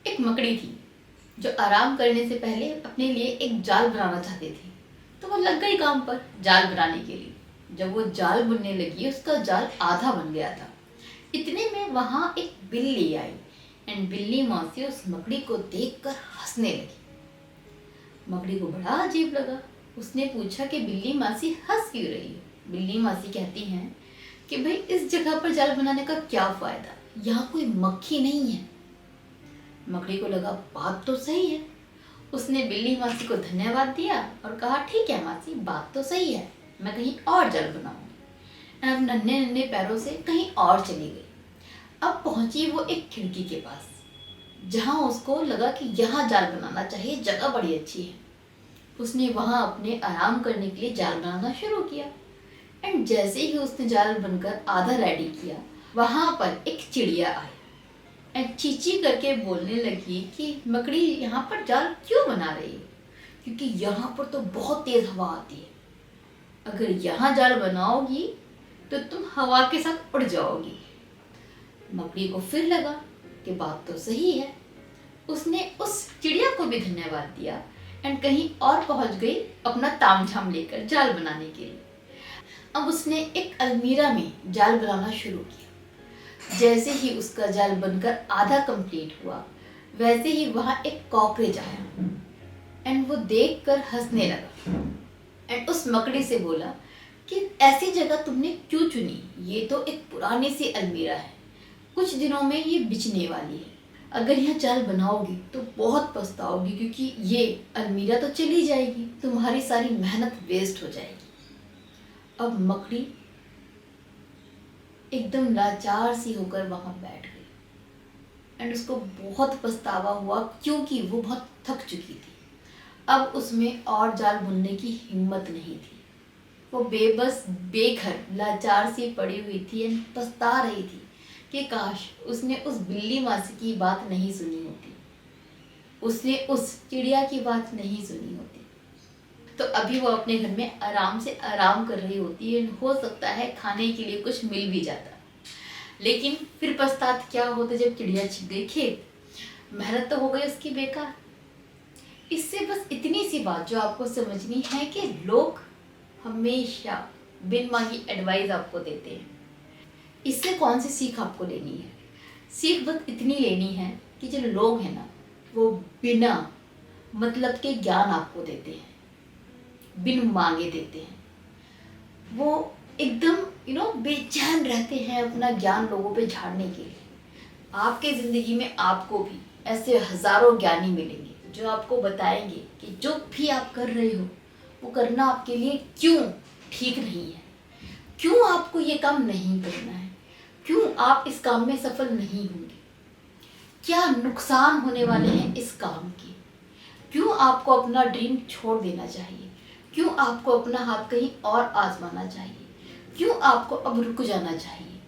एक मकड़ी थी जो आराम करने से पहले अपने लिए एक जाल बनाना चाहती थी। तो वो लग गई काम पर जाल बनाने के लिए। जब वो जाल बुनने लगी उसका जाल आधा बन गया था। इतने में वहां एक बिल्ली आई एंड बिल्ली मौसी उस मकड़ी को देखकर हंसने लगी। मकड़ी को बड़ा अजीब लगा। उसने पूछा कि बिल्ली मासी हंस क्यों रही है। बिल्ली मासी कहती हैं कि भाई इस जगह पर जाल बनाने का क्या फायदा, यहाँ कोई मक्खी नहीं है। मकड़ी को लगा बात तो सही है। उसने बिल्ली मासी को धन्यवाद दिया और कहा ठीक है मासी, बात तो सही है, मैं कहीं और जाल बनाऊंगी। अब नन्हे नन्हे पैरों से कहीं और चली गई। अब पहुंची वो एक खिड़की के पास जहां उसको लगा कि यहाँ जाल बनाना चाहिए, जगह बड़ी अच्छी है। उसने वहां अपने आराम करने के लिए जाल बनाना शुरू किया एंड जैसे ही उसने जाल बनकर आधा रेडी किया वहां पर एक चिड़िया आई एंड चींची करके बोलने लगी कि मकड़ी यहाँ पर जाल क्यों बना रही है, क्योंकि यहाँ पर तो बहुत तेज हवा आती है। अगर यहाँ जाल बनाओगी तो तुम हवा के साथ उड़ जाओगी। मकड़ी को फिर लगा कि बात तो सही है। उसने उस चिड़िया को भी धन्यवाद दिया एंड कहीं और पहुंच गई अपना तामझाम लेकर जाल बनाने के लिए। अब उसने एक अलमीरा में जाल बनाना शुरू किया। जैसे ही उसका जाल बनकर आधा कंप्लीट हुआ वैसे ही वहां एक कॉकरोच आया एंड वो देखकर हंसने लगा एंड उस मकड़ी से बोला कि ऐसी जगह तुमने क्यों चुनी, ये तो एक पुरानी सी अलमीरा है, कुछ दिनों में ये बिकने वाली है। अगर यह जाल बनाओगी तो बहुत पछताओगी, क्योंकि ये अलमीरा तो चली जाएगी, तुम्हारी सारी मेहनत वेस्ट हो जाएगी। अब मकड़ी एकदम लाचार सी होकर वहां बैठ गई एंड उसको बहुत पछतावा हुआ क्योंकि वो बहुत थक चुकी थी। अब उसमें और जाल बुनने की हिम्मत नहीं थी। वो बेबस बेघर लाचार सी पड़ी हुई थी एंड पछता रही थी कि काश उसने उस बिल्ली मासी की बात नहीं सुनी होती, उसने उस चिड़िया की बात नहीं सुनी होती, तो अभी वो अपने घर में आराम से आराम कर रही होती है। हो सकता है खाने के लिए कुछ मिल भी जाता, लेकिन फिर पछतात क्या होता जब चिड़िया छिप गई खेत, मेहनत तो हो गई उसकी बेकार। इससे बस इतनी सी बात जो आपको समझनी है कि लोग हमेशा बिन मांगी एडवाइस आपको देते हैं। इससे कौन सी सीख आपको लेनी है? सीख बस इतनी लेनी है कि जो लोग हैं ना वो बिना मतलब के ज्ञान आपको देते हैं, बिन मांगे देते हैं। वो एकदम बेचैन रहते हैं अपना ज्ञान लोगों पे झाड़ने के लिए। आपके ज़िंदगी में आपको भी ऐसे हजारों ज्ञानी मिलेंगे जो आपको बताएंगे कि जो भी आप कर रहे हो वो करना आपके लिए क्यों ठीक नहीं है, क्यों आपको ये काम नहीं करना है, क्यों आप इस काम में सफल नहीं होंगे, क्या नुकसान होने वाले हैं इस काम के, क्यों आपको अपना ड्रीम छोड़ देना चाहिए, क्यों आपको अपना हाथ कहीं और आजमाना चाहिए, क्यों आपको अब रुक जाना चाहिए।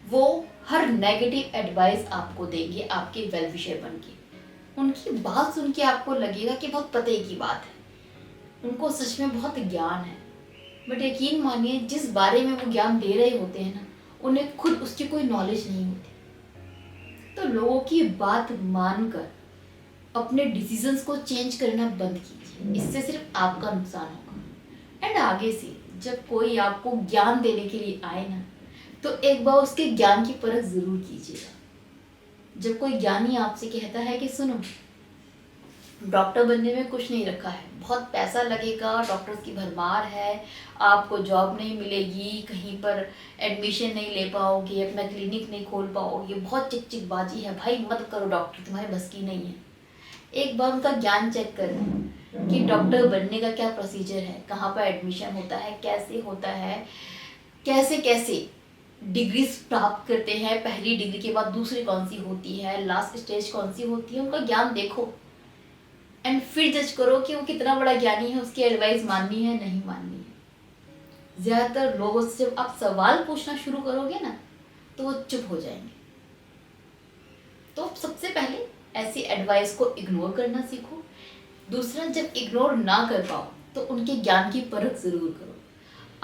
वो हर नेगेटिव एडवाइस आपको देंगे आपके वेल विशर बन के। उनकी बात सुन के आपको लगेगा कि बहुत पते की बात है, उनको सच में बहुत ज्ञान है, बट यकीन मानिए जिस बारे में वो ज्ञान दे रहे होते हैं ना उन्हें खुद उसकी कोई नॉलेज नहीं होती। तो लोगों की बात मानकर अपने डिसीजंस को चेंज करना बंद कीजिए, इससे सिर्फ आपका नुकसान होगा। एंड आगे से जब कोई आपको ज्ञान देने के लिए आए ना तो एक बार उसके ज्ञान की परख जरूर कीजिएगा। जब कोई ज्ञानी आपसे कहता है कि सुनो डॉक्टर बनने में कुछ नहीं रखा है, बहुत पैसा लगेगा, डॉक्टर्स की भरमार है, आपको जॉब नहीं मिलेगी, कहीं पर एडमिशन नहीं ले पाओगे, अपना क्लिनिक नहीं खोल पाओगे, बहुत चिकचिकबाजी है, भाई मत करो डॉक्टर, तुम्हारे बस की नहीं है। एक बार उनका ज्ञान चेक करें कि डॉक्टर बनने का क्या प्रोसीजर है, कहाँ पर एडमिशन होता है, कैसे होता है, कैसे कैसे डिग्रीज प्राप्त करते हैं, पहली डिग्री के बाद दूसरी कौन सी होती है, लास्ट स्टेज कौन सी होती है, उनका ज्ञान देखो एंड फिर जज करो कि वो कितना बड़ा ज्ञानी है, उसकी एडवाइस माननी है नहीं माननी है। ज़्यादातर लोगों से जब आप सवाल पूछना शुरू करोगे ना तो वो चुप हो जाएंगे। तो सबसे पहले ऐसी एडवाइस को इग्नोर करना सीखो। दूसरा, जब इग्नोर ना कर पाओ तो उनके ज्ञान की परख ज़रूर करो।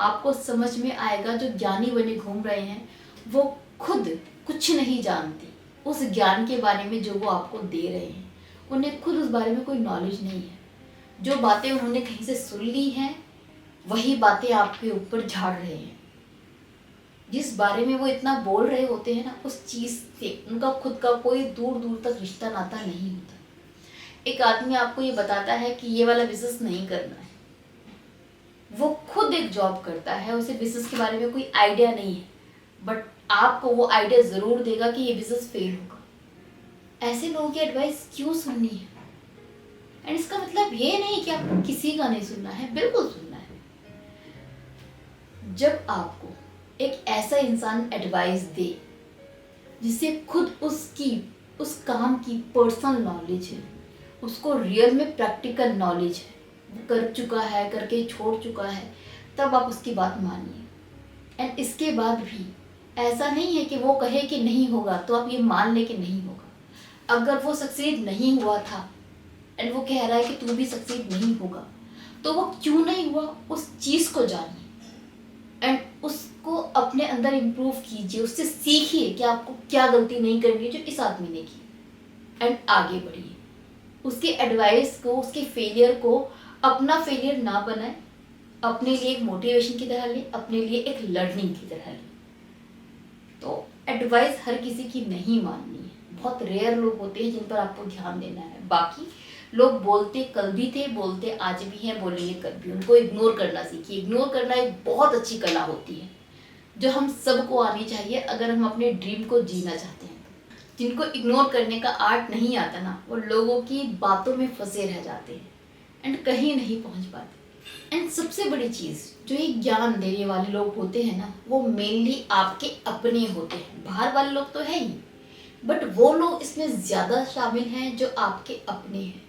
आपको समझ में आएगा जो ज्ञानी बने घूम रहे हैं वो खुद कुछ नहीं जानते, उस ज्ञान के बारे में जो वो आपको दे रहे हैं, उन्हें खुद उस बारे में कोई नॉलेज नहीं है। जो बातें उन्होंने कहीं से सुन ली हैं वही बातें आपके ऊपर झाड़ रहे हैं। जिस बारे में वो इतना बोल रहे होते हैं ना, उस चीज़ से उनका खुद का कोई दूर दूर तक रिश्ता नाता नहीं होता। एक आदमी आपको ये बताता है कि ये वाला बिजनेस नहीं करना है, वो खुद एक जॉब करता है, उसे बिजनेस के बारे में कोई आइडिया नहीं है, बट आपको वो आइडिया ज़रूर देगा कि ये बिजनेस फेल होगा। ऐसे लोगों की एडवाइस क्यों सुननी है? एंड इसका मतलब ये नहीं कि आपको किसी का नहीं सुनना है, बिल्कुल सुनना है। जब आपको एक ऐसा इंसान एडवाइस दे जिसे खुद उस काम की पर्सनल नॉलेज है, उसको रियल में प्रैक्टिकल नॉलेज है, वो कर चुका है, करके छोड़ चुका है, तब आप उसकी बात मानिए। एंड इसके बाद भी ऐसा नहीं है कि वो कहे कि नहीं होगा तो आप ये मान ले कि नहीं होगा। अगर वो सक्सीड नहीं हुआ था एंड वो कह रहा है कि तू भी सक्सीड नहीं होगा, तो वो क्यों नहीं हुआ उस चीज़ को जानिए एंड उसको अपने अंदर इम्प्रूव कीजिए, उससे सीखिए कि आपको क्या गलती नहीं करनी है जो इस आदमी ने की, एंड आगे बढ़िए। उसके एडवाइस को, उसके फेलियर को अपना फेलियर ना बनाए, अपने लिए एक मोटिवेशन की तरह ले, अपने लिए एक लर्निंग की तरह ले। तो एडवाइस हर किसी की नहीं माननी है, बहुत रेयर लोग होते हैं जिन पर आपको ध्यान देना है। बाकी लोग बोलते कल भी थे, बोलते आज भी हैं, बोलेंगे कल भी। उनको इग्नोर करना सीखिए। इग्नोर करना एक बहुत अच्छी कला होती है जो हम सबको आनी चाहिए अगर हम अपने ड्रीम को जीना चाहते हैं। जिनको इग्नोर करने का आर्ट नहीं आता ना, वो लोगों की बातों में फंसे रह जाते हैं एंड कहीं नहीं पहुंच पाते। एंड सबसे बड़ी चीज़, जो ये ज्ञान देने वाले लोग होते हैं ना, वो मेनली आपके अपने होते हैं। बाहर वाले लोग तो है ही, बट वो लोग इसमें ज़्यादा शामिल हैं जो आपके अपने हैं,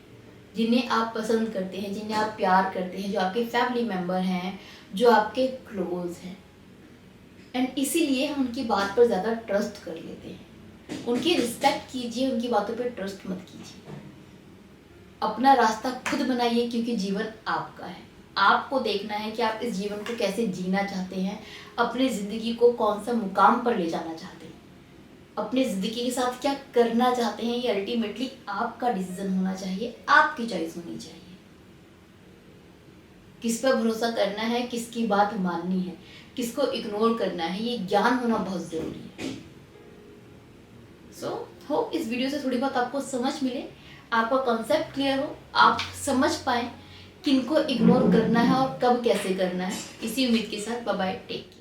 जिन्हें आप पसंद करते हैं, जिन्हें आप प्यार करते हैं, जो आपके फैमिली मेम्बर हैं, जो आपके क्लोज हैं। एंड इसीलिए हम उनकी बात पर ज़्यादा ट्रस्ट कर लेते हैं। उनकी रिस्पेक्ट कीजिए, उनकी बातों पे ट्रस्ट मत कीजिए। अपना रास्ता खुद बनाइए, क्योंकि जीवन आपका है। आपको देखना है कि आप इस जीवन को कैसे जीना चाहते हैं, अपनी ज़िंदगी को कौन सा मुकाम पर ले जाना चाहते हैं, अपनी ज़िंदगी के साथ क्या करना चाहते हैं। ये अल्टीमेटली आपका डिसीजन होना चाहिए, आपकी चॉइस होनी चाहिए। किस पर भरोसा करना है, किसकी बात माननी है, किसको इग्नोर करना है, ये ज्ञान होना बहुत ज़रूरी है। सो होप इस वीडियो से थोड़ी बहुत आपको समझ मिले, आपका कॉन्सेप्ट क्लियर हो, आप समझ पाएँ किनको इग्नोर करना है और कब कैसे करना है। इसी उम्मीद के साथ बाय बाय, टेक केयर।